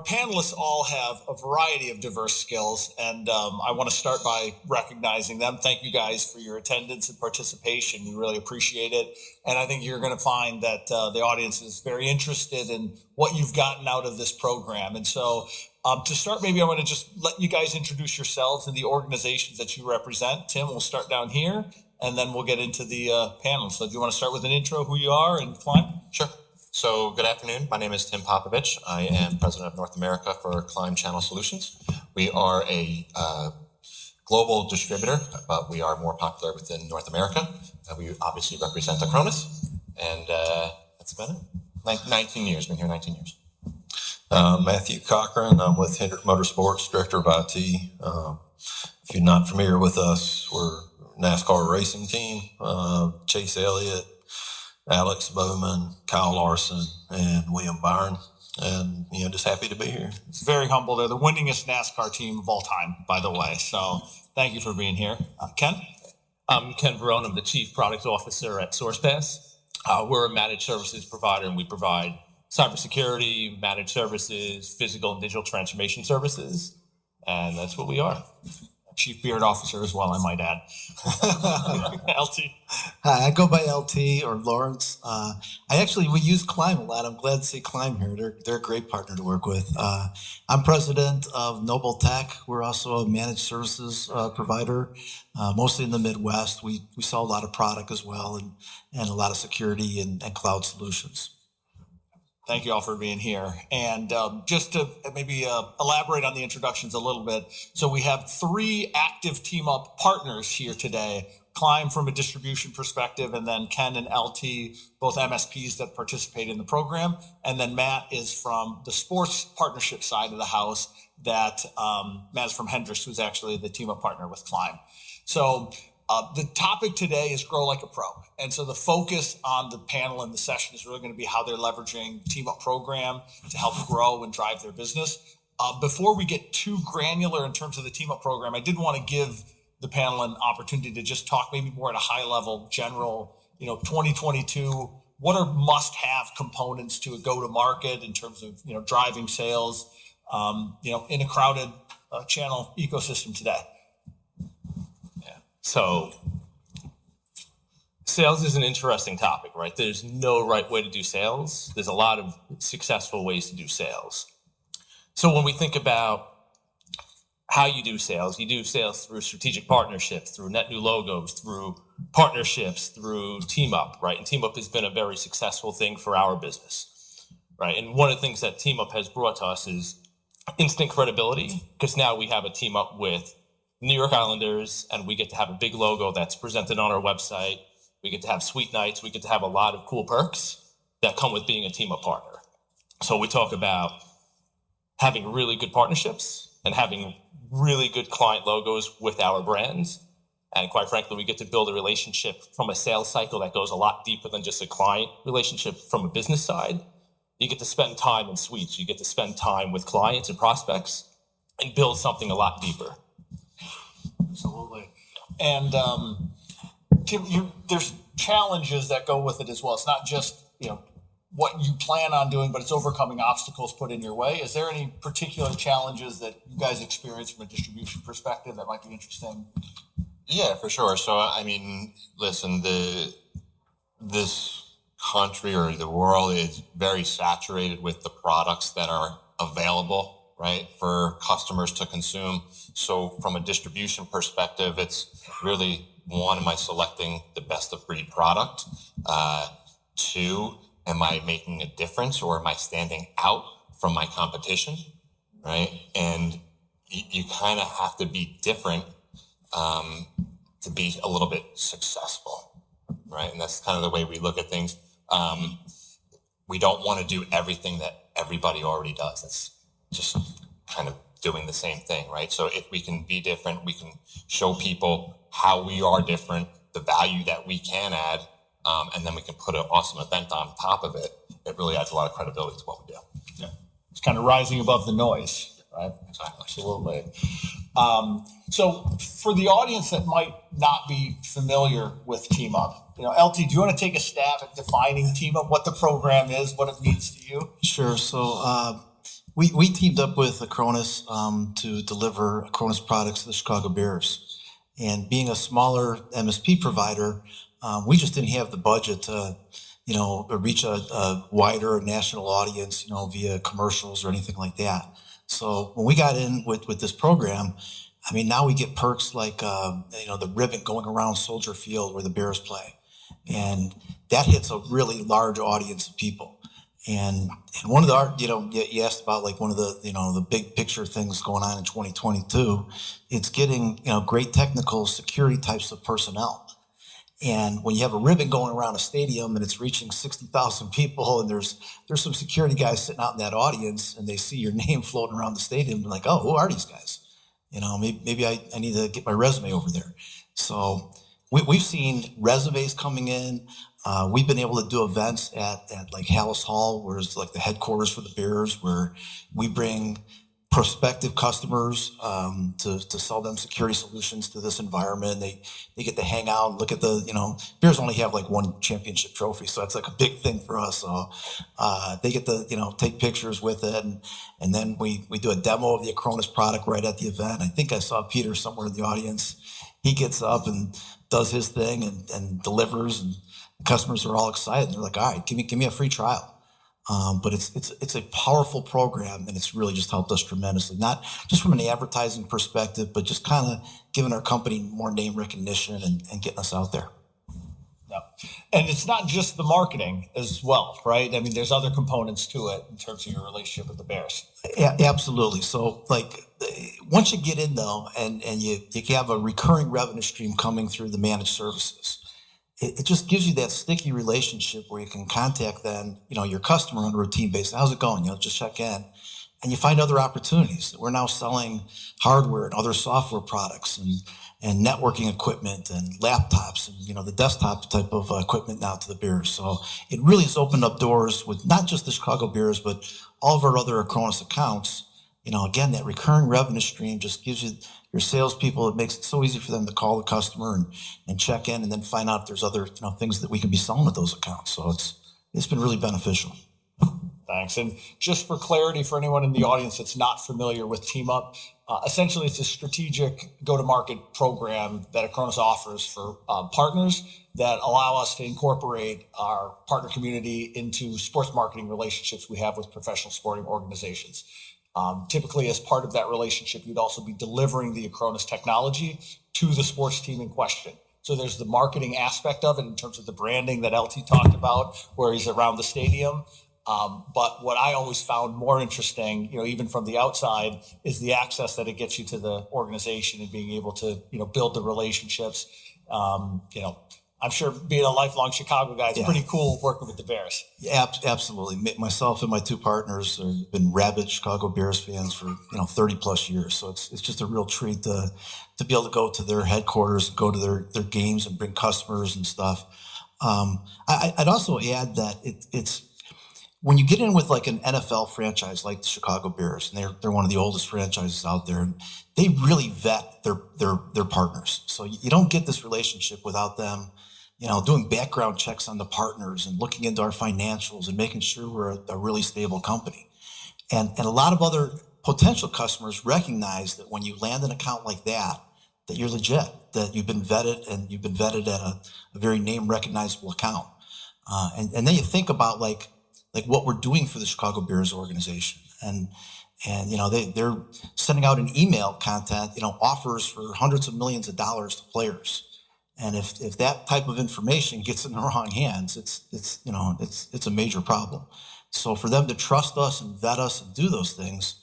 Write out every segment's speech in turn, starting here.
panelists all have a variety of diverse skills, and I want to start by recognizing them. Thank you guys for your attendance and participation. We really appreciate it. And I think you're going to find that the audience is very interested in what you've gotten out of this program. And so to start, maybe I want to just let you guys introduce yourselves and the organizations that you represent. Tim, we'll start down here, and then we'll get into the panel. So do you want to start with an intro, who you are, and climb? Sure. So good afternoon. My name is Tim Popovich. I am president of North America for Climb Channel Solutions. We are a global distributor, but we are more popular within North America. We obviously represent Acronis, and that's about it. 19 years, been here 19 years. Matthew Cochran. I'm with Hendrick Motorsports, director of IT. If you're not familiar with us, we're a NASCAR racing team. Chase Elliott, Alex Bowman, Kyle Larson, and William Byron. And, just happy to be here. It's very humble. They're the winningest NASCAR team of all time, by the way. So thank you for being here. Ken? I'm Ken Varrone. I'm the Chief Product Officer at Sourcepass. We're a managed services provider, and we provide cybersecurity, managed services, physical and digital transformation services. And that's what we are. Chief Beard Officer as well, I might add. LT. Hi, I go by LT or Lawrence. We use Climb a lot. I'm glad to see Climb here. They're a great partner to work with. I'm president of NobleTec. We're also a managed services provider, mostly in the Midwest. We sell a lot of product as well, and a lot of security and cloud solutions. Thank you all for being here. And just to maybe elaborate on the introductions a little bit. So we have 3 active TeamUp partners here today. Climb from a distribution perspective, and then Ken and LT, both MSPs that participate in the program. And then Matt is from the sports partnership side of the house that Matt is from Hendrick, who's actually the TeamUp partner with Climb. So the topic today is Grow Like a Pro. And so the focus on the panel and the session is really going to be how they're leveraging TeamUp program to help grow and drive their business. Before we get too granular in terms of the TeamUp program, I did want to give the panel an opportunity to just talk maybe more at a high level, general, 2022, what are must-have components to a go-to-market in terms of, driving sales, in a crowded channel ecosystem today? So sales is an interesting topic, right? There's no right way to do sales. There's a lot of successful ways to do sales. So when we think about how you do sales through strategic partnerships, through net new logos, through partnerships, through TeamUp, right? And TeamUp has been a very successful thing for our business, right? And one of the things that TeamUp has brought to us is instant credibility, because now we have a TeamUp with New York Islanders, and we get to have a big logo that's presented on our website. We get to have suite nights. We get to have a lot of cool perks that come with being a TeamUp partner. So we talk about having really good partnerships and having really good client logos with our brands. And quite frankly, we get to build a relationship from a sales cycle that goes a lot deeper than just a client relationship from a business side. You get to spend time in suites. You get to spend time with clients and prospects and build something a lot deeper. Absolutely. And Tim, there's challenges that go with it as well. It's not just, what you plan on doing, but it's overcoming obstacles put in your way. Is there any particular challenges that you guys experience from a distribution perspective that might be interesting? Yeah, for sure. So, listen, this country or the world is very saturated with the products that are available, right, for customers to consume. So from a distribution perspective, it's really, 1, am I selecting the best of breed product? 2, am I making a difference, or am I standing out from my competition, right? And you kind of have to be different to be a little bit successful, right? And that's kind of the way we look at things. We don't want to do everything that everybody already does. That's just kind of doing the same thing, right? So if we can be different, we can show people how we are different, the value that we can add, and then we can put an awesome event on top of it. It really adds a lot of credibility to what we do. Yeah. It's kind of rising above the noise, right? Exactly. Absolutely. So for the audience that might not be familiar with TeamUp, LT, do you want to take a stab at defining TeamUp, what the program is, what it means to you? Sure. So We teamed up with Acronis to deliver Acronis products to the Chicago Bears. And being a smaller MSP provider, we just didn't have the budget to, reach a wider national audience, via commercials or anything like that. So when we got in with this program, I mean, now we get perks like, the ribbon going around Soldier Field where the Bears play. And that hits a really large audience of people. And one of the, you asked about like one of the, the big picture things going on in 2022, it's getting, great technical security types of personnel. And when you have a ribbon going around a stadium and it's reaching 60,000 people and there's some security guys sitting out in that audience and they see your name floating around the stadium, they're like, oh, who are these guys? Maybe I need to get my resume over there. So we've seen resumes coming in. We've been able to do events at like Hallis Hall, where it's like the headquarters for the Bears, where we bring prospective customers to sell them security solutions to this environment. They get to hang out and look at Bears only have like one championship trophy, so that's like a big thing for us. So they get to take pictures with it, and then we do a demo of the Acronis product right at the event. I think I saw Peter somewhere in the audience. He gets up and does his thing and delivers, and the customers are all excited. They're like, all right, give me a free trial. But it's a powerful program, and it's really just helped us tremendously, not just from an advertising perspective, but just kind of giving our company more name recognition and getting us out there. Yeah. And it's not just the marketing as well, right? I mean, there's other components to it in terms of your relationship with the Bears. Yeah, absolutely. So like once you get in though, and you have a recurring revenue stream coming through the managed services, it just gives you that sticky relationship where you can contact then, your customer on a routine basis. How's it going? Just check in, and you find other opportunities. We're now selling hardware and other software products and networking equipment and laptops and, the desktop type of equipment now to the Bears. So it really has opened up doors with not just the Chicago Bears, but all of our other Acronis accounts. Again, that recurring revenue stream just gives you your salespeople. It makes it so easy for them to call the customer and check in and then find out if there's other things that we can be selling with those accounts. So it's been really beneficial. Thanks. And just for clarity for anyone in the audience that's not familiar with TeamUp, essentially it's a strategic go-to-market program that Acronis offers for partners that allow us to incorporate our partner community into sports marketing relationships we have with professional sporting organizations. Typically, as part of that relationship, you'd also be delivering the Acronis technology to the sports team in question. So there's the marketing aspect of it in terms of the branding that LT talked about, where he's around the stadium. But what I always found more interesting, even from the outside, is the access that it gets you to the organization and being able to, build the relationships. I'm sure being a lifelong Chicago guy, it's pretty cool working with the Bears. Yeah, absolutely. Myself and my two partners have been rabid Chicago Bears fans for 30 plus years. So it's just a real treat to be able to go to their headquarters, go to their games, and bring customers and stuff. I'd also add that it's when you get in with like an NFL franchise like the Chicago Bears, and they're one of the oldest franchises out there, and they really vet their partners. So you don't get this relationship without them, doing background checks on the partners and looking into our financials and making sure we're a really stable company. And a lot of other potential customers recognize that when you land an account like that you're legit, that you've been vetted at a very name recognizable account. And then you think about like what we're doing for the Chicago Bears organization. And they're sending out an email content, offers for hundreds of millions of dollars to players. And if that type of information gets in the wrong hands, it's a major problem. So for them to trust us and vet us and do those things,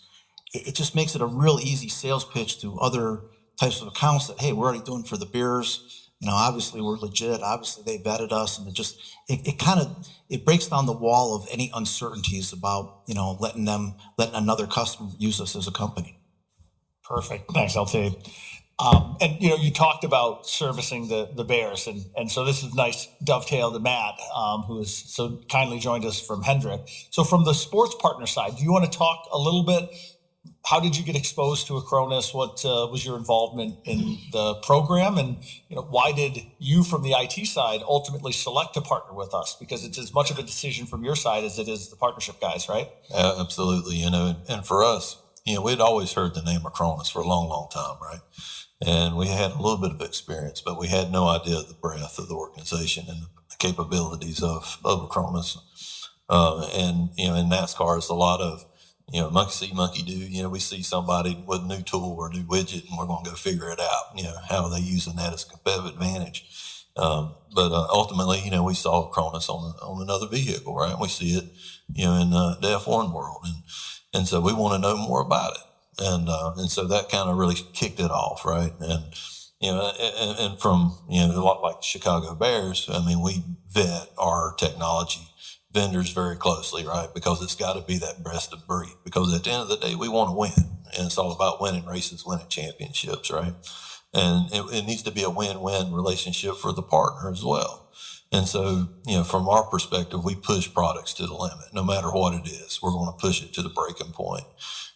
it just makes it a real easy sales pitch to other types of accounts that, hey, we're already doing for the Bears. Obviously we're legit. Obviously they vetted us, and it breaks down the wall of any uncertainties about, letting another customer use us as a company. Perfect. Thanks, LT. And you talked about servicing the Bears, and so this is nice dovetail to Matt, who has so kindly joined us from Hendrick. So from the sports partner side, do you want to talk a little bit how did you get exposed to Acronis? What was your involvement in the program? And why did you from the IT side ultimately select to partner with us? Because it's as much of a decision from your side as it is the partnership guys, right? Absolutely. And for us, we'd always heard the name Acronis for a long, long time, right? And we had a little bit of experience, but we had no idea the breadth of the organization and the capabilities of Acronis. And in NASCAR, it's a lot of monkey see, monkey do. We see somebody with a new tool or a new widget, and we're going to go figure it out. How are they using that as a competitive advantage? But ultimately, we saw Acronis on another vehicle, right? We see it, in the F1 world, and so we want to know more about it. And so that kind of really kicked it off, right? And and from a lot like the Chicago Bears, we vet our technology vendors very closely, right? Because it's got to be that best of breed. Because at the end of the day, we want to win, and it's all about winning races, winning championships, right? And it needs to be a win-win relationship for the partner as well. And so, from our perspective, we push products to the limit. No matter what it is, we're going to push it to the breaking point.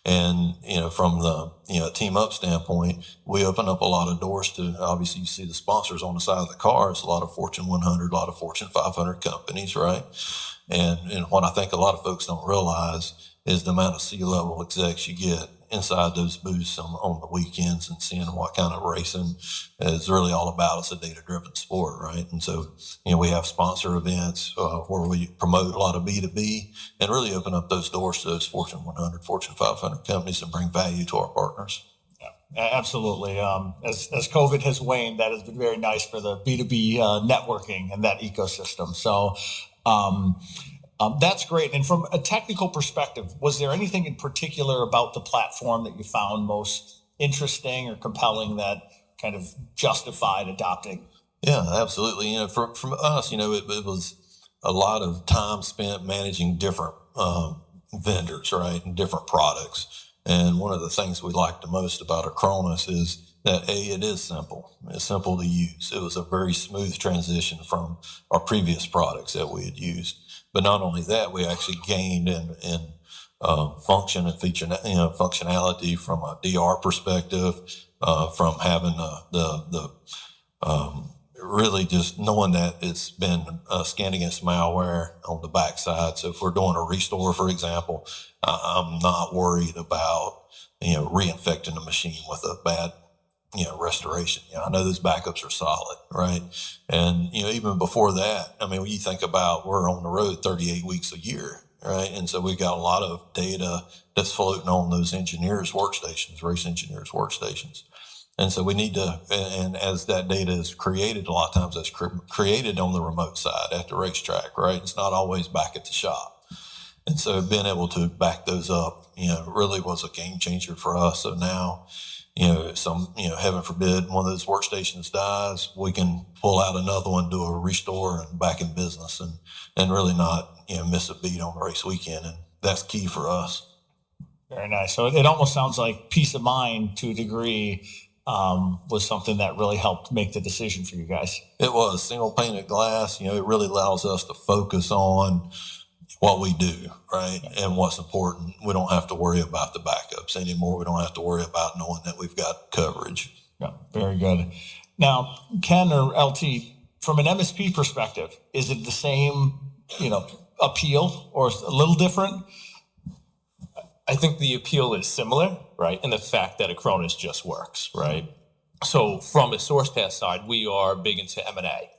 And, from the, TeamUp standpoint, we open up a lot of doors to, obviously you see the sponsors on the side of the car. It's a lot of Fortune 100, a lot of Fortune 500 companies, right? And what I think a lot of folks don't realize is the amount of C-level execs you get inside those booths on the weekends and seeing what kind of racing is really all about. It's a data-driven sport, right? And so, we have sponsor events where we promote a lot of B2B and really open up those doors to those Fortune 100, Fortune 500 companies and bring value to our partners. Yeah, absolutely. As COVID has waned, that has been very nice for the B2B networking and that ecosystem. So, that's great. And from a technical perspective, was there anything in particular about the platform that you found most interesting or compelling that kind of justified adopting? Yeah, absolutely. From us, it was a lot of time spent managing different vendors, right, and different products. And one of the things we liked the most about Acronis is that it is simple. It's simple to use. It was a very smooth transition from our previous products that we had used. But not only that, we actually gained in function and feature, functionality from a DR perspective, from having the really just knowing that it's been scanned against malware on the backside. So if we're doing a restore, for example, I'm not worried about reinfecting the machine with a bad restoration. I know those backups are solid, right? And, even before that, when you think about we're on the road 38 weeks a year, right? And so we've got a lot of data that's floating on those engineers' workstations, race engineers' workstations. And so we need to, and as that data is created, a lot of times that's created on the remote side at the racetrack, right? It's not always back at the shop. And so being able to back those up, really was a game changer for us. So now, heaven forbid, one of those workstations dies, we can pull out another one, do a restore and back in business and really not, miss a beat on the race weekend. And that's key for us. Very nice. So it almost sounds like peace of mind to a degree was something that really helped make the decision for you guys. It was single pane of glass. It really allows us to focus on what we do, right? And what's important. We don't have to worry about the backups anymore. We don't have to worry about knowing that we've got coverage. Yeah, very good. Now, Ken or LT, from an MSP perspective, is it the same, appeal or a little different? I think the appeal is similar, right? And the fact that Acronis just works, right? So from a Sourcepass side, we are big into M&A.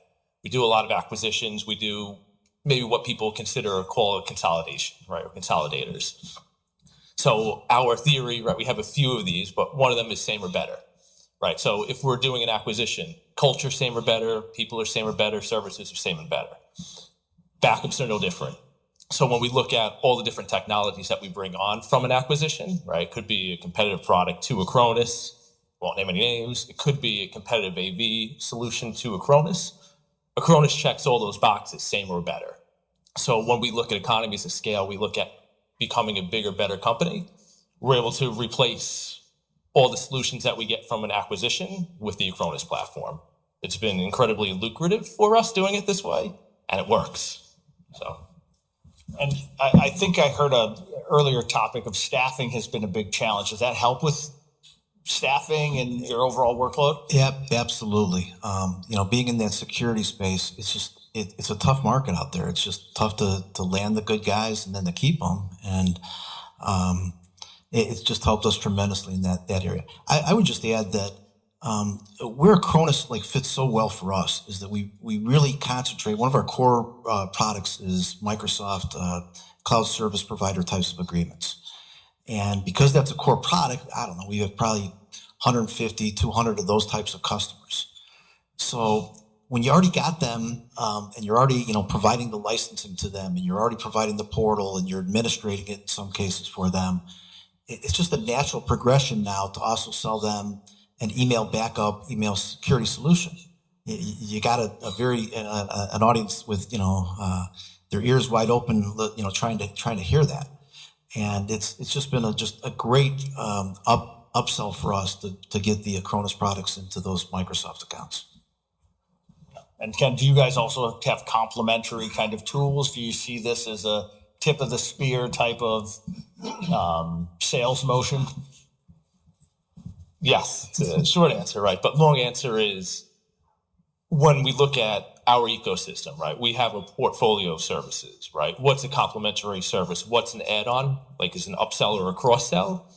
We do a lot of acquisitions. We do maybe what people consider or call a consolidation, right? Or consolidators. So our theory, right, we have a few of these, but one of them is same or better, right? So if we're doing an acquisition, culture same or better, people are same or better, services are same and better. Backups are no different. So when we look at all the different technologies that we bring on from an acquisition, right, it could be a competitive product to Acronis, won't name any names. It could be a competitive AV solution to Acronis. Acronis checks all those boxes, same or better. So when we look at economies of scale, we look at becoming a bigger, better company. We're able to replace all the solutions that we get from an acquisition with the Acronis platform. It's been incredibly lucrative for us doing it this way, and it works. So, and I think I heard earlier topic of staffing has been a big challenge. Does that help with staffing and your overall workload? Yep, absolutely. Being in that security space, it's just it's a tough market out there. It's just tough to land the good guys and then to keep them, and it's just helped us tremendously in that area. I would just add that where Acronis fits so well for us is that we really concentrate. One of our core products is Microsoft cloud service provider types of agreements. And because that's a core product, I don't know, we have probably 150, 200 of those types of customers. So when you already got them and you're already, providing the licensing to them and you're already providing the portal and you're administrating it in some cases for them, it's just a natural progression now to also sell them an email backup, email security solution. You got an audience with, their ears wide open, trying to hear that. And it's just been a great upsell for us to get the Acronis products into those Microsoft accounts. And Ken, do you guys also have complementary kind of tools? Do you see this as a tip of the spear type of sales motion? Yes, it's a short answer, right? But long answer is when we look at our ecosystem, right? We have a portfolio of services, right? What's a complementary service? What's an add-on? Is an upsell or a cross-sell?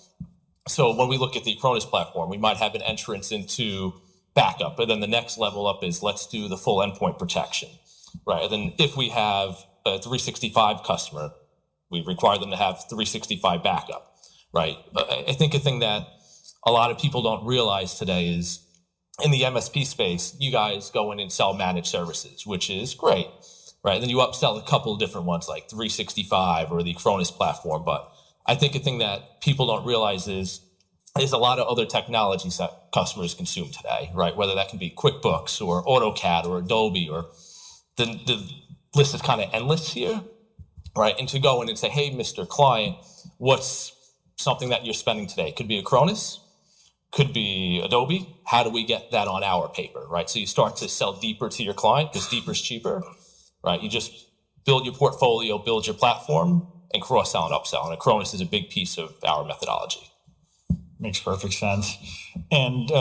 So when we look at the Acronis platform, we might have an entrance into backup, but then the next level up is let's do the full endpoint protection, right? And then if we have a 365 customer, we require them to have 365 backup, right? I think a thing that a lot of people don't realize today is in the MSP space, you guys go in and sell managed services, which is great, right? And then you upsell a couple of different ones like 365 or the Acronis platform. But I think a thing that people don't realize is there's a lot of other technologies that customers consume today, right? Whether that can be QuickBooks or AutoCAD or Adobe, or the list is kind of endless here, right? And to go in and say, hey, Mr. Client, what's something that you're spending today? Could be Acronis, could be Adobe. How do we get that on our paper, right? So you start to sell deeper to your client because deeper is cheaper, right? You just build your portfolio, build your platform, and cross-sell and upsell. And Acronis is a big piece of our methodology. Makes perfect sense. And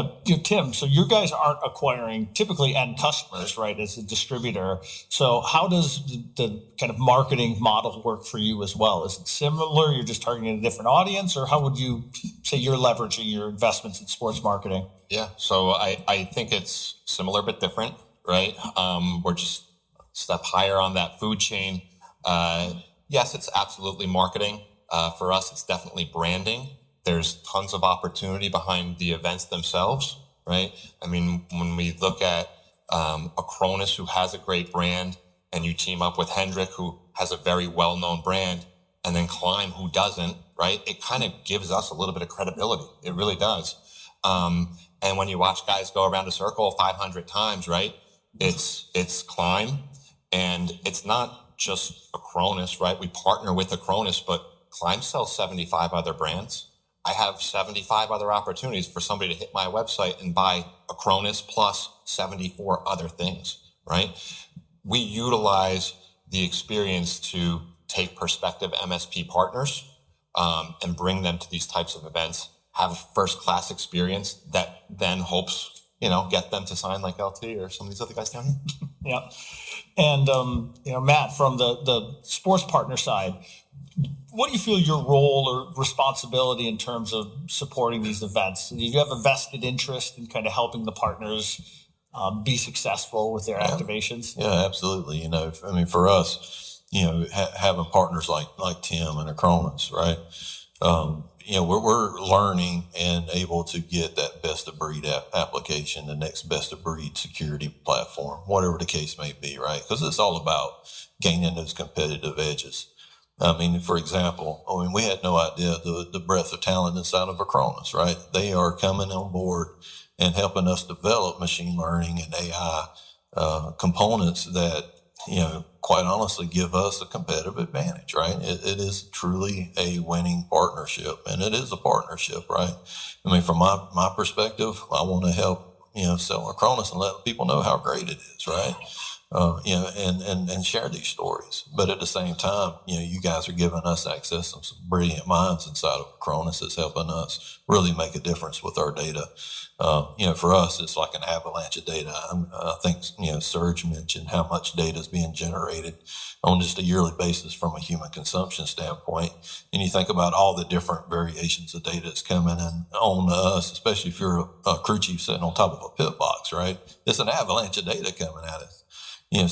Tim, so you guys aren't acquiring typically end customers, right, as a distributor. So how does the kind of marketing model work for you as well? Is it similar? You're just targeting a different audience, or how would you say you're leveraging your investments in sports marketing? Yeah, so I think it's similar but different, right? We're just a step higher on that food chain. Yes, it's absolutely marketing. For us, it's definitely branding. There's tons of opportunity behind the events themselves, right? I mean, when we look at Acronis, who has a great brand, and you team up with Hendrick, who has a very well-known brand, and then Climb, who doesn't, right? It kind of gives us a little bit of credibility. It really does. And when you watch guys go around a circle 500 times, right? It's Climb, and it's not just Acronis, right? We partner with Acronis, but Climb sells 75 other brands. I have 75 other opportunities for somebody to hit my website and buy Acronis plus 74 other things, right? We utilize the experience to take prospective MSP partners and bring them to these types of events, have a first-class experience that then hopes, get them to sign like LT or some of these other guys down here. Yeah. And, Matt, from the sports partner side, what do you feel your role or responsibility in terms of supporting these events? Do you have a vested interest in kind of helping the partners be successful with their activations? Yeah, absolutely. For us, having partners like Tim and Acronis, right? We're learning and able to get that best of breed application, the next best of breed security platform, whatever the case may be, right? Because it's all about gaining those competitive edges. For example, we had no idea the breadth of talent inside of Acronis, right? They are coming on board and helping us develop machine learning and AI components that, quite honestly give us a competitive advantage, right? It is truly a winning partnership, and it is a partnership, right? From my perspective, I want to help, sell Acronis and let people know how great it is, right? and share these stories. But at the same time, you guys are giving us access to some brilliant minds inside of Acronis that's helping us really make a difference with our data. For us, it's like an avalanche of data. I think, Serge mentioned how much data is being generated on just a yearly basis from a human consumption standpoint. And you think about all the different variations of data that's coming in on us, especially if you're a crew chief sitting on top of a pit box, right? It's an avalanche of data coming at us.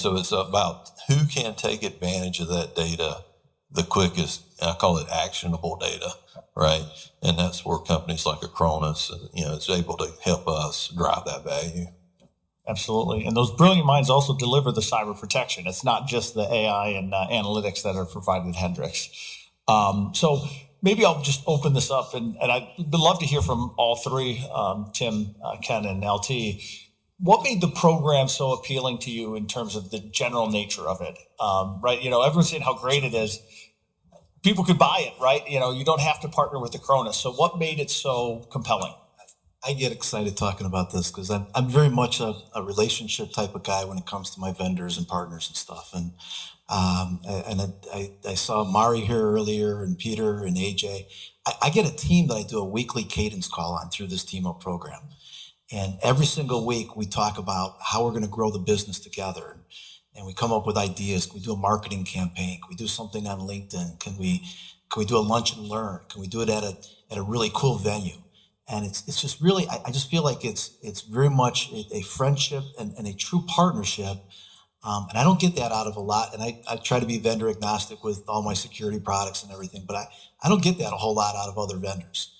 So it's about who can take advantage of that data the quickest. I call it actionable data, right? And that's where companies like Acronis, is able to help us drive that value. Absolutely. And those brilliant minds also deliver the cyber protection. It's not just the AI and analytics that are provided at Hendricks. So maybe I'll just open this up, and I'd love to hear from all three, Tim, Ken, and LT. What made the program so appealing to you in terms of the general nature of it? Right? Everyone's saying how great it is. People could buy it, right? You don't have to partner with Acronis. So what made it so compelling? I get excited talking about this because I'm very much a relationship type of guy when it comes to my vendors and partners and stuff. And I saw Mari here earlier, and Peter and AJ. I get a team that I do a weekly cadence call on through this TeamUp program. And every single week we talk about how we're going to grow the business together. And we come up with ideas. Can we do a marketing campaign? Can we do something on LinkedIn? Can we do a lunch and learn? Can we do it at a really cool venue? And it's just really, I just feel like it's very much a friendship and a true partnership. And I don't get that out of a lot. And I try to be vendor agnostic with all my security products and everything, but I don't get that a whole lot out of other vendors.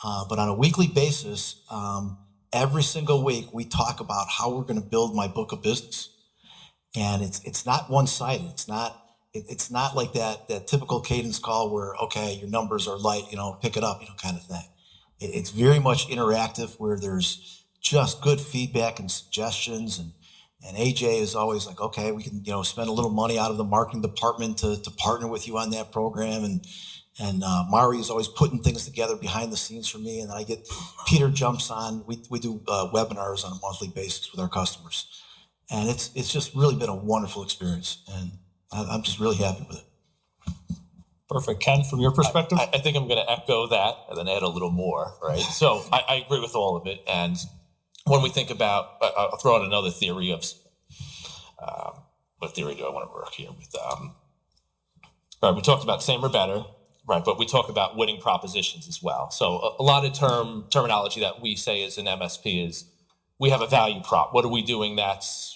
But on a weekly basis, every single week we talk about how we're going to build my book of business. And it's not one-sided. It's not like that typical cadence call where, okay, your numbers are light, pick it up, kind of thing. It's very much interactive where there's just good feedback and suggestions. And AJ is always like, okay, we can, spend a little money out of the marketing department to partner with you on that program. And Mari is always putting things together behind the scenes for me. And then Peter jumps on. We do webinars on a monthly basis with our customers. And it's just really been a wonderful experience. And I'm just really happy with it. Perfect. Ken, from your perspective? I think I'm going to echo that and then add a little more, right? So I agree with all of it. And when we think about, I'll throw out another theory of, what theory do I want to work here with? Right, we talked about same or better, right? But we talk about winning propositions as well. So a lot of terminology that we say as an MSP is we have a value prop. What are we doing that's,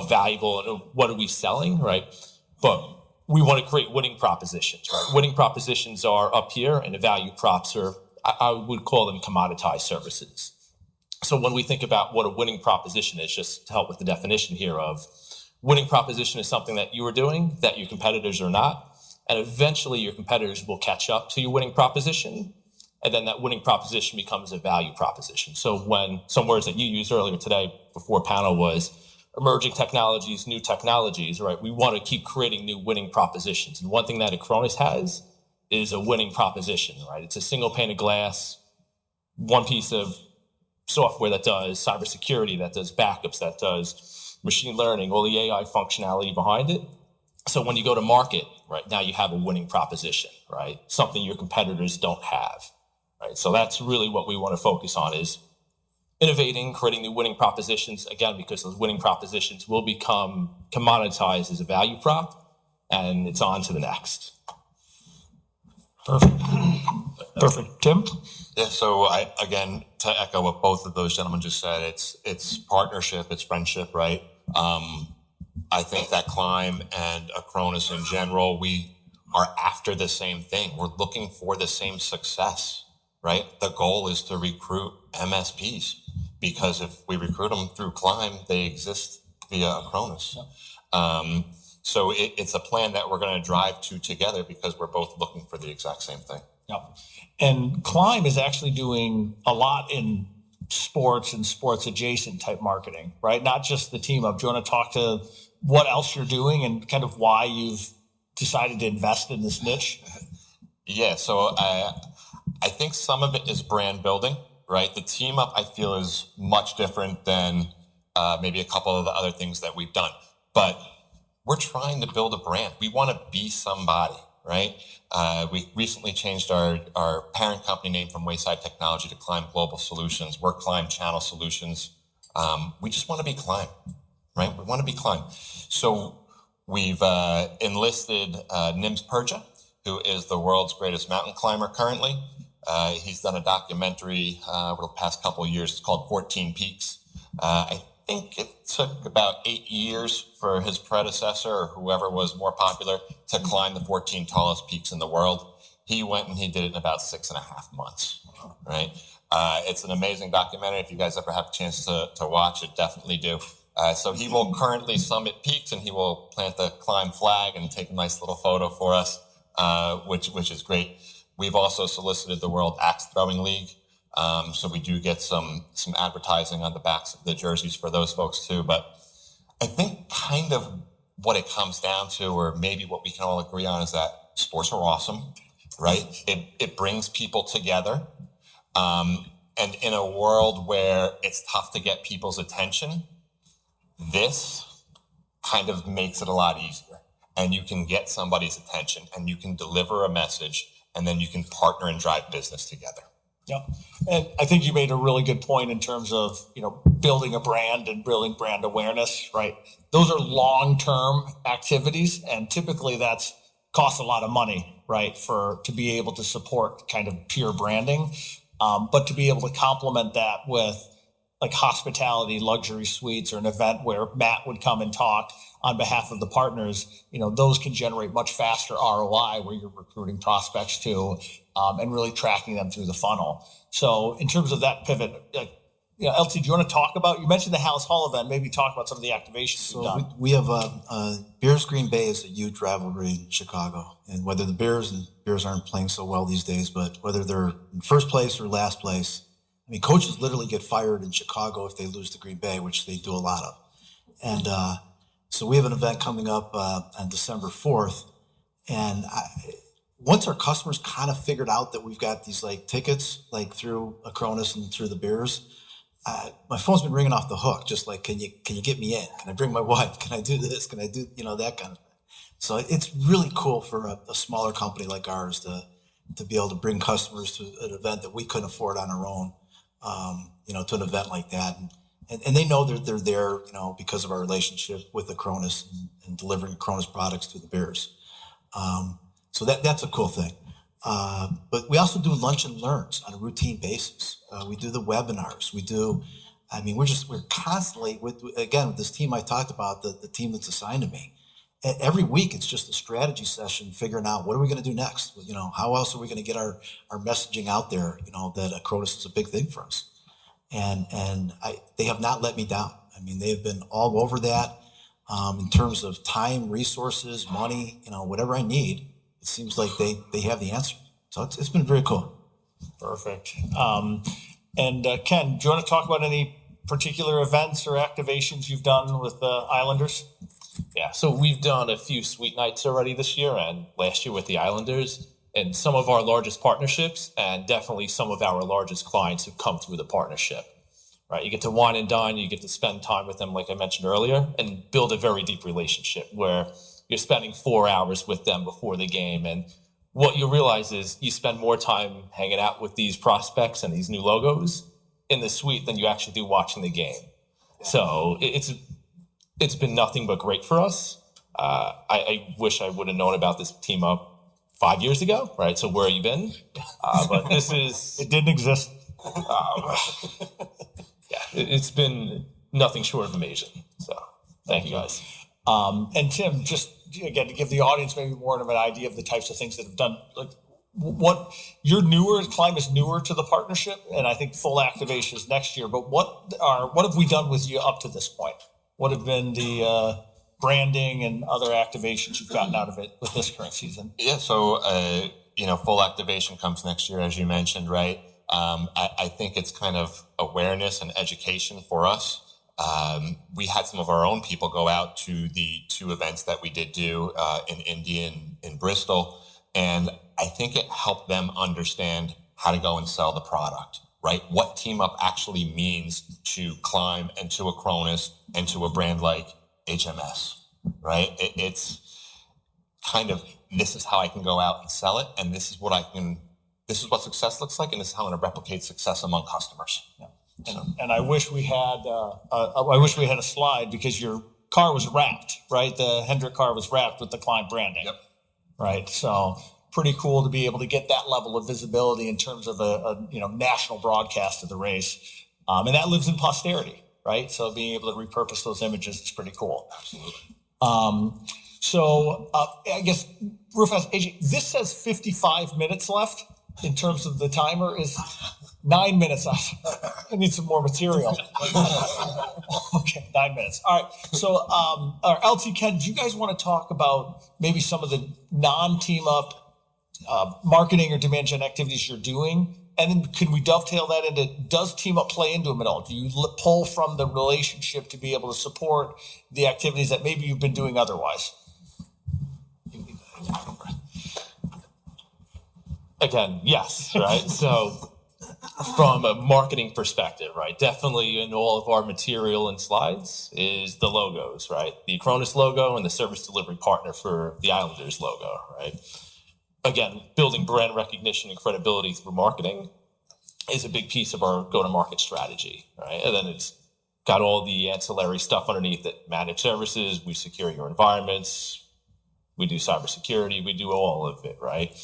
valuable, and what are we selling, right? But we want to create winning propositions, right? Winning propositions are up here, and the value props are, I would call them commoditized services. So when we think about what a winning proposition is, just to help with the definition here of winning proposition is something that you are doing that your competitors are not, and eventually your competitors will catch up to your winning proposition, and then that winning proposition becomes a value proposition. So when some words that you used earlier today before panel was emerging technologies, new technologies, right? We want to keep creating new winning propositions. And one thing that Acronis has is a winning proposition, right? It's a single pane of glass, one piece of software that does cybersecurity, that does backups, that does machine learning, all the AI functionality behind it. So when you go to market, right, now you have a winning proposition, right? Something your competitors don't have, right? So that's really what we want to focus on is innovating, creating new winning propositions, again, because those winning propositions will become commoditized as a value prop, and it's on to the next. Perfect. Tim? Yeah, so again, to echo what both of those gentlemen just said, it's partnership, it's friendship, right? I think that Climb and Acronis in general, we are after the same thing. We're looking for the same success, right? The goal is to recruit MSPs, because if we recruit them through Climb, they exist via Acronis. So it's a plan that we're going to drive to together because we're both looking for the exact same thing. Yep. And Climb is actually doing a lot in sports and sports adjacent type marketing, right? Not just the TeamUp. Do you want to talk to what else you're doing and kind of why you've decided to invest in this niche? Yeah, so I think some of it is brand building, right? The TeamUp, I feel, is much different than maybe a couple of the other things that we've done. but we're trying to build a brand. We want to be somebody, right? We recently changed our parent company name from Wayside Technology to Climb Global Solutions. We're Climb Channel Solutions. We just want to be Climb, right? We want to be Climb. So we've enlisted Nims Purja, who is the world's greatest mountain climber currently. He's done a documentary over the past couple of years. It's called 14 Peaks. I think it took about 8 years for his predecessor or whoever was more popular to climb the 14 tallest peaks in the world. He went and he did it in about 6.5 months, right? It's an amazing documentary. If you guys ever have a chance to watch it, definitely do. So he will currently summit peaks and he will plant the Climb flag and take a nice little photo for us, which is great. We've also solicited the World Axe Throwing League. So we do get some advertising on the backs of the jerseys for those folks too. But I think kind of what it comes down to, or maybe what we can all agree on, is that sports are awesome, right? It brings people together. And in a world where it's tough to get people's attention, this kind of makes it a lot easier. And you can get somebody's attention and you can deliver a message and then you can partner and drive business together. Yeah. And I think you made a really good point in terms of, building a brand and building brand awareness, right? Those are long-term activities and typically that's costs a lot of money, right? To be able to support kind of pure branding. But to be able to complement that with like hospitality, luxury suites, or an event where Matt would come and talk on behalf of the partners, those can generate much faster ROI where you're recruiting prospects to, and really tracking them through the funnel. So in terms of that pivot, LT, do you want to talk about, you mentioned the House Hall event, maybe talk about some of the activations you've done. We have Bears Green Bay is a huge rivalry in Chicago. And whether the Bears aren't playing so well these days, but whether they're in first place or last place, coaches literally get fired in Chicago if they lose to Green Bay, which they do a lot of. And so we have an event coming up on December 4th. And once our customers kind of figured out that we've got these tickets through Acronis and through the Bears, my phone's been ringing off the hook. Just can you get me in? Can I bring my wife? Can I do this? Can I do that kind of thing? So it's really cool for a smaller company like ours to be able to bring customers to an event that we couldn't afford on our own. To an event like that, and they know they're there, because of our relationship with Acronis and delivering Acronis products to the Bears. So that's a cool thing. But we also do lunch and learns on a routine basis. We do the webinars. We're constantly with this team I talked about, the team that's assigned to me. Every week, it's just a strategy session, figuring out what are we going to do next. How else are we going to get our messaging out there? That Acronis is a big thing for us, and they have not let me down. They have been all over that in terms of time, resources, money. Whatever I need, it seems like they have the answer. So it's been very cool. Perfect. And Ken, do you want to talk about any particular events or activations you've done with the Islanders? Yeah, so we've done a few sweet nights already this year and last year with the Islanders, and some of our largest partnerships and definitely some of our largest clients have come through the partnership, right? You get to wine and dine, you get to spend time with them, like I mentioned earlier, and build a very deep relationship where you're spending 4 hours with them before the game. And what you realize is you spend more time hanging out with these prospects and these new logos in the suite than you actually do watching the game. So it's been nothing but great for us. I wish I would have known about this team up 5 years ago, right? So where have you been? But this is... It didn't exist. It's been nothing short of amazing. So thank you guys. And Tim, just again, to give the audience maybe more of an idea of the types of things that have done, what you're newer, Climb is newer to the partnership, and I think full activation is next year, but what have we done with you up to this point? What have been the branding and other activations you've gotten out of it with this current season? Yeah, so, full activation comes next year, as you mentioned, right? I think it's kind of awareness and education for us. We had some of our own people go out to the 2 events that we did do in Indy and in Bristol, and I think it helped them understand how to go and sell the product. Right? What TeamUp actually means to Climb and to Acronis and to a brand like HMS, right? It's kind of, this is how I can go out and sell it, and this is what success looks like, and this is how I'm going to replicate success among customers. Yeah. And I wish we had a slide, because your car was wrapped, right? The Hendrick car was wrapped with the Climb branding. Yep. Right. So pretty cool to be able to get that level of visibility in terms of a national broadcast of the race. And that lives in posterity, right? So being able to repurpose those images is pretty cool. Absolutely. So I guess real fast, AJ, this says 55 minutes left in terms of the timer. Is 9 minutes left. I need some more material. Okay, 9 minutes. All right. So LT, Ken, do you guys want to talk about maybe some of the non-TeamUp marketing or demand gen activities you're doing? And then can we dovetail that into, does TeamUp play into them at all? Do you pull from the relationship to be able to support the activities that maybe you've been doing otherwise? Again, yes, right? So from a marketing perspective, right, definitely in all of our material and slides is the logos, right? The Acronis logo and the service delivery partner for the Islanders logo, right? Again, building brand recognition and credibility through marketing is a big piece of our go-to-market strategy, right? And then it's got all the ancillary stuff underneath it. Managed services, we secure your environments, we do cybersecurity, we do all of it, right?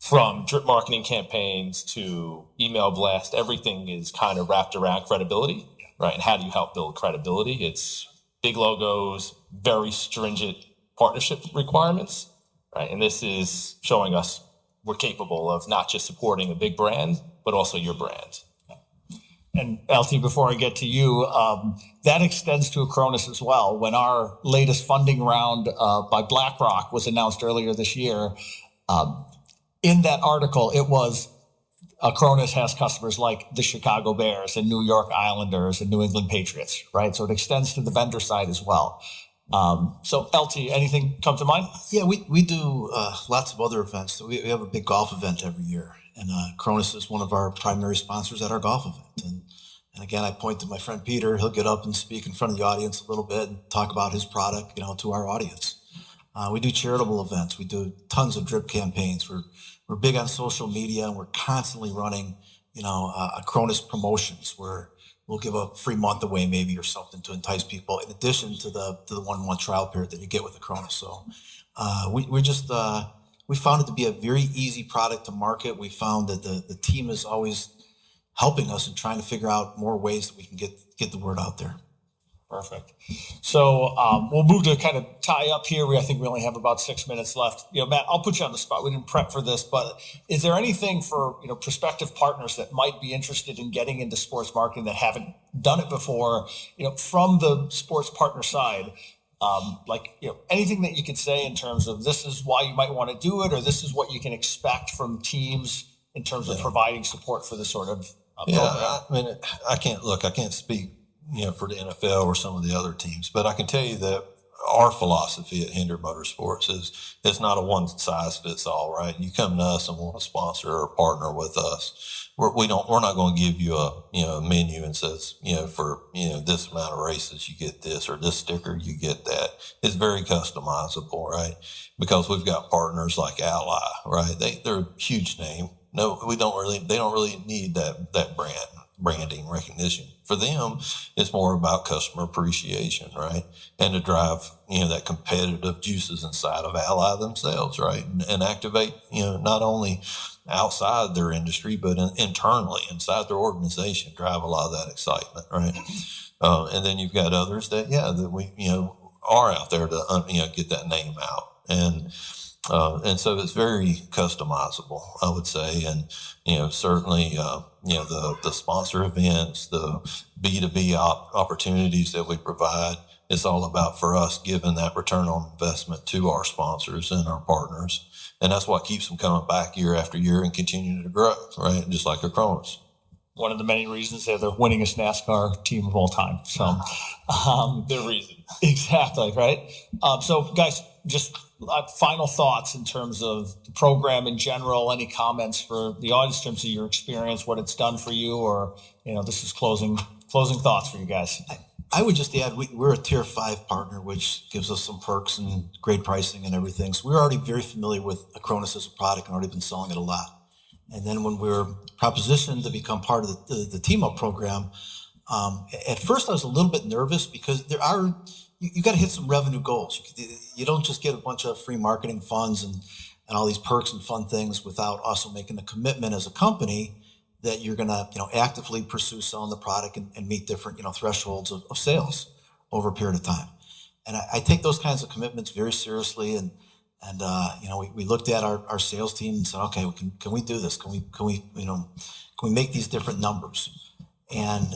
From drip marketing campaigns to email blast, everything is kind of wrapped around credibility, right? And how do you help build credibility? It's big logos, very stringent partnership requirements, right? And this is showing us we're capable of not just supporting a big brand, but also your brand. And LT, before I get to you, that extends to Acronis as well. When our latest funding round by BlackRock was announced earlier this year, in that article, it was Acronis has customers like the Chicago Bears and New York Islanders and New England Patriots, right? So it extends to the vendor side as well. So LT, anything come to mind? Yeah, we do lots of other events. So we have a big golf event every year, and Acronis is one of our primary sponsors at our golf event. And again, I point to my friend Peter. He'll get up and speak in front of the audience a little bit and talk about his product, to our audience. We do charitable events. We do tons of drip campaigns. We're big on social media, and we're constantly running, Acronis promotions where we'll give a free month away maybe or something to entice people, in addition to the 1-month trial period that you get with Acronis. So we found it to be a very easy product to market. We found that the team is always helping us and trying to figure out more ways that we can get the word out there. Perfect. So we'll move to kind of tie up here. I think we only have about 6 minutes left. Matt, I'll put you on the spot. We didn't prep for this, but is there anything for prospective partners that might be interested in getting into sports marketing that haven't done it before? From the sports partner side, anything that you could say in terms of this is why you might want to do it, or this is what you can expect from teams in terms of providing support for this sort of program? I can't speak for the NFL or some of the other teams, but I can tell you that our philosophy at Hendrick Motorsports is it's not a one size fits all, right? You come to us and want to sponsor or partner with us. We're not going to give you a menu and says, for this amount of races you get this, or this sticker you get that. It's very customizable, right? Because we've got partners like Ally, right? They're a huge name. No, they don't really need that branding recognition. For them, it's more about customer appreciation, right? And to drive, that competitive juices inside of Ally themselves, right? And activate, not only outside their industry, but internally inside their organization, drive a lot of that excitement, right? And then you've got others that we, are out there to, get that name out. And so it's very customizable, I would say. And, certainly, the sponsor events, the B2B opportunities that we provide, it's all about, for us, giving that return on investment to our sponsors and our partners. And that's what keeps them coming back year after year and continuing to grow, right? Just like Acronis. One of the many reasons they're the winningest NASCAR team of all time. So, the reason. Exactly, right? So, guys, just final thoughts in terms of the program in general. Any comments for the audience in terms of your experience, what it's done for you, or this is closing thoughts for you guys. I would just add, we're a tier 5 partner, which gives us some perks and great pricing and everything. So we're already very familiar with Acronis as a product and already been selling it a lot. And then when we were propositioned to become part of the TeamUp program, at first I was a little bit nervous because you got to hit some revenue goals. You don't just get a bunch of free marketing funds and all these perks and fun things without also making a commitment as a company that you're going to, actively pursue selling the product and meet different, thresholds of sales over a period of time. And I take those kinds of commitments very seriously. And we looked at our sales team and said, okay, can we do this? Can we make these different numbers? And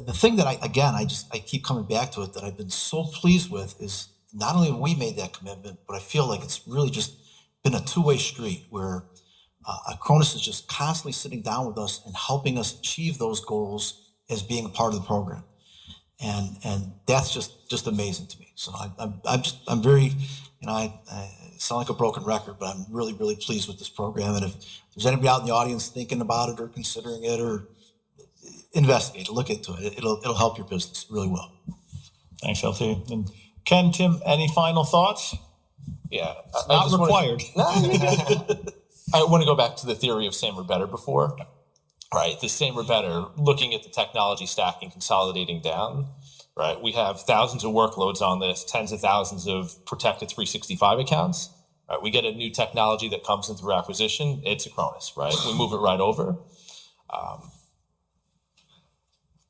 the thing that I keep coming back to it that I've been so pleased with is not only have we made that commitment, but I feel like it's really just been a two-way street where Acronis is just constantly sitting down with us and helping us achieve those goals as being a part of the program, and that's just amazing to me. So I'm very, I sound like a broken record, but I'm really, really pleased with this program. And if there's anybody out in the audience thinking about it or considering it or investigate, look into it, it'll help your business. It really will. Thanks, LT. And Ken, Tim, any final thoughts? Yeah, Not required. I want to go back to the theory of same or better before, right? The same or better, looking at the technology stack and consolidating down, right? We have thousands of workloads on this, tens of thousands of protected 365 accounts, right? We get a new technology that comes in through acquisition, it's Acronis, right? We move it right over.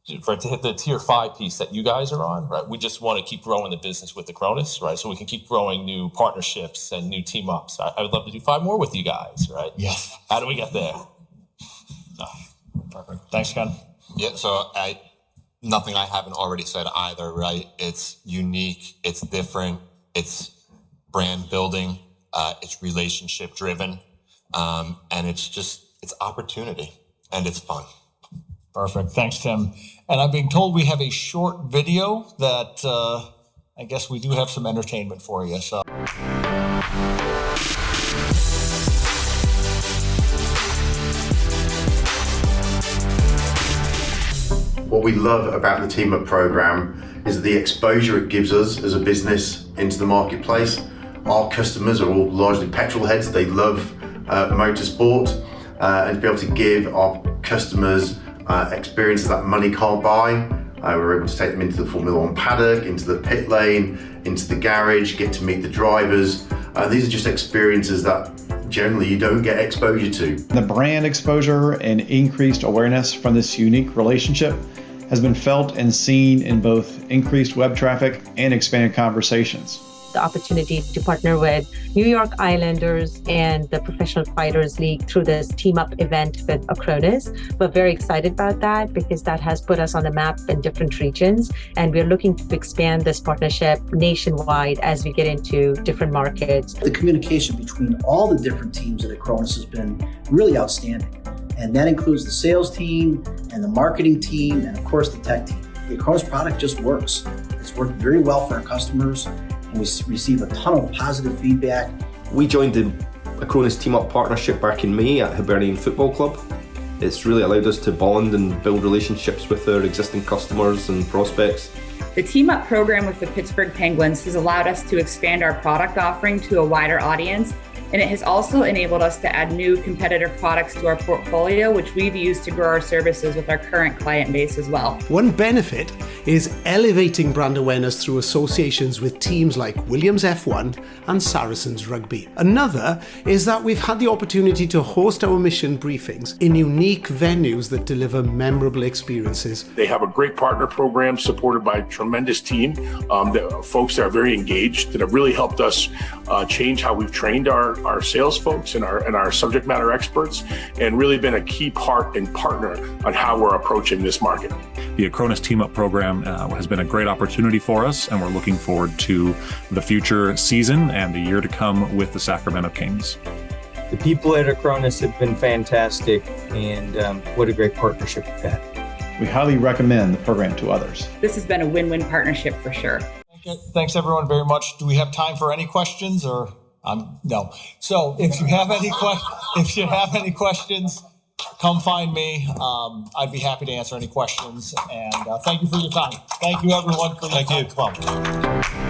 To hit the tier 5 piece that you guys are on, right? We just want to keep growing the business with Acronis, right? So we can keep growing new partnerships and new team ups. I would love to do 5 more with you guys, right? Yes. How do we get there? Perfect. Thanks, Ken. Yeah, so nothing I haven't already said either, right? It's unique, it's different, it's brand building, it's relationship driven, and it's opportunity, and it's fun. Perfect. Thanks, Tim. And I'm being told we have a short video that I guess we do have some entertainment for you. So. What we love about the TeamUp program is the exposure it gives us as a business into the marketplace. Our customers are all largely petrol heads. They love motorsport, and to be able to give our customers experiences that money can't buy. We're able to take them into the Formula One paddock, into the pit lane, into the garage, get to meet the drivers. These are just experiences that generally you don't get exposure to. The brand exposure and increased awareness from this unique relationship has been felt and seen in both increased web traffic and expanded conversations. The opportunity to partner with New York Islanders and the Professional Fighters League through this TeamUp event with Acronis. We're very excited about that because that has put us on the map in different regions, and we're looking to expand this partnership nationwide as we get into different markets. The communication between all the different teams at Acronis has been really outstanding, and that includes the sales team and the marketing team and of course the tech team. The Acronis product just works. It's worked very well for our customers, and we receive a ton of positive feedback. We joined the Acronis TeamUp partnership back in May at Hibernian Football Club. It's really allowed us to bond and build relationships with our existing customers and prospects. The TeamUp program with the Pittsburgh Penguins has allowed us to expand our product offering to a wider audience, and it has also enabled us to add new competitive products to our portfolio, which we've used to grow our services with our current client base as well. One benefit is elevating brand awareness through associations with teams like Williams F1 and Saracens Rugby. Another is that we've had the opportunity to host our mission briefings in unique venues that deliver memorable experiences. They have a great partner program supported by a tremendous team, folks that are very engaged, that have really helped us change how we've trained our sales folks and our subject matter experts, and really been a key part and partner on how we're approaching this market. The Acronis TeamUp program has been a great opportunity for us, and we're looking forward to the future season and the year to come with the Sacramento Kings. The people at Acronis have been fantastic, and what a great partnership we've had. We highly recommend the program to others. This has been a win-win partnership for sure. Thanks everyone very much. Do we have time for any questions or? No. So if you have any questions, come find me. I'd be happy to answer any questions. And thank you for your time. Thank you, everyone, for your time. Come on.